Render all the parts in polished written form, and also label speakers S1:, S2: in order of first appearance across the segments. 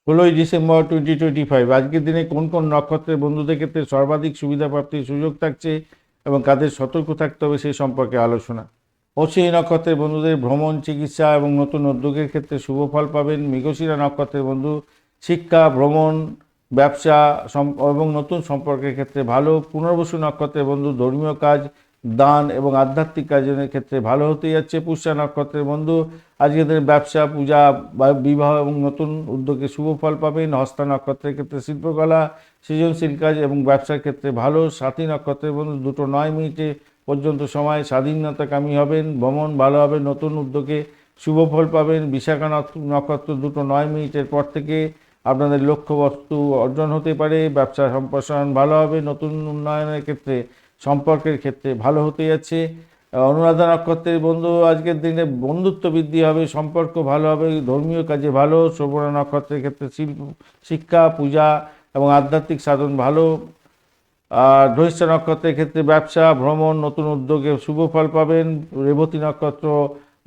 S1: 16 December 2025। আজকের দিনে কোন কোন নক্ষত্রের বন্ধুদের ক্ষেত্রে সর্বাধিক সুবিধা প্রাপ্তির সুযোগ থাকছে এবং কাদের সতর্ক থাকতে হবে সেই সম্পর্কে আলোচনা। অশ্বিনী নক্ষত্রের বন্ধুদের ভ্রমণ, চিকিৎসা এবং নতুন উদ্যোগের ক্ষেত্রে শুভ ফল পাবেন। মৃগশিরা নক্ষত্রের বন্ধু শিক্ষা, ভ্রমণ, ব্যবসা এবং নতুন সম্পর্কের ক্ষেত্রে ভালো। পুনর্বসু নক্ষত্রের বন্ধু ধর্মীয় কাজ, দান এবং আধ্যাত্মিক কাজের ক্ষেত্রে ভালো হতে যাচ্ছে। পুষ্যা নক্ষত্রের বন্ধু আজকের দিনে ব্যবসা, পূজা বা বিবাহ এবং নতুন উদ্যোগে শুভ ফল পাবেন। হস্তা নক্ষত্রের ক্ষেত্রে শিল্পকলা, সৃজনশীল কাজ এবং ব্যবসার ক্ষেত্রে ভালো। সাথী নক্ষত্রের বন্ধু 2:09 পর্যন্ত সময় স্বাধীনতাকামী হবেন, ভ্রমণ ভালো হবে, নতুন উদ্যোগে শুভ ফল পাবেন। বিশাখা নক্ষত্র 2:09 পর থেকে আপনাদের লক্ষ্যবস্তু অর্জন হতে পারে, ব্যবসা সম্প্রসারণ ভালো হবে, নতুন উন্নয়নের ক্ষেত্রে সম্পর্কের ক্ষেত্রে ভালো হতে যাচ্ছে। অনুরাধা নক্ষত্রের বন্ধু আজকের দিনে বন্ধুত্ব বৃদ্ধি হবে, সম্পর্ক ভালো হবে, ধর্মীয় কাজে ভালো। শ্রবণা নক্ষত্রের ক্ষেত্রে শিক্ষা, পূজা এবং আধ্যাত্মিক সাধন ভালো। আর ধনিষ্ঠা নক্ষত্রের ক্ষেত্রে ব্যবসা, ভ্রমণ, নতুন উদ্যোগে শুভ ফল পাবেন। রেবতী নক্ষত্র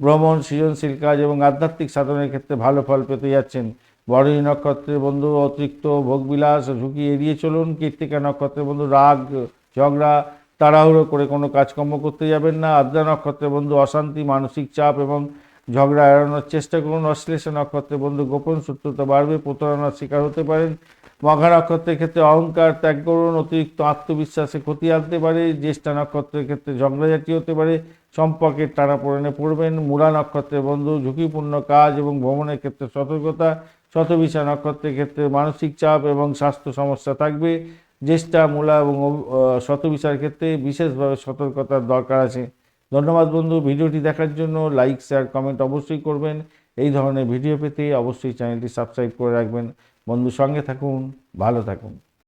S1: ভ্রমণ, সৃজনশীল কাজ এবং আধ্যাত্মিক সাধনের ক্ষেত্রে ভালো ফল পেতে যাচ্ছেন। বরণী নক্ষত্রের বন্ধু অতিরিক্ত ভোগবিলাস ঝুঁকি এড়িয়ে চলুন। কৃত্তিকা নক্ষত্রের বন্ধু রাগ, ঝগড়া, তাড়াহুড়ো করে কোনো কাজকর্ম করতে যাবেন না। আদ্রা নক্ষত্রের বন্ধু অশান্তি, মানসিক চাপ এবং ঝগড়া এড়ানোর চেষ্টা করুন। অশ্লেষা নক্ষত্রের বন্ধু গোপন শত্রুতা বাড়বে, প্রতারণার শিকার হতে পারেন। মঘা নক্ষত্রের ক্ষেত্রে অহংকার ত্যাগ করুন, অতিরিক্ত আত্মবিশ্বাসে ক্ষতি আনতে পারে। জ্যেষ্ঠা নক্ষত্রের ক্ষেত্রে ঝগড়াঝাটি হতে পারে, সম্পর্কের টানাপোড়েনে পড়বেন। মূলা নক্ষত্রের বন্ধু ঝুঁকিপূর্ণ কাজ এবং ভ্রমণের ক্ষেত্রে সতর্কতা। শতবিশা নক্ষত্রের ক্ষেত্রে মানসিক চাপ এবং স্বাস্থ্য সমস্যা থাকবে। জ্যেষ্ঠা, মূলা এবং শতবিশার ক্ষেত্রে বিশেষভাবে সতর্কতার দরকার আছে। ধন্যবাদ বন্ধু, ভিডিওটি দেখার জন্য। লাইক, শেয়ার, কমেন্ট অবশ্যই করবেন। এই ধরনের ভিডিও পেতে অবশ্যই চ্যানেলটি সাবস্ক্রাইব করে রাখবেন। বন্ধু সঙ্গে থাকুন, ভালো থাকুন।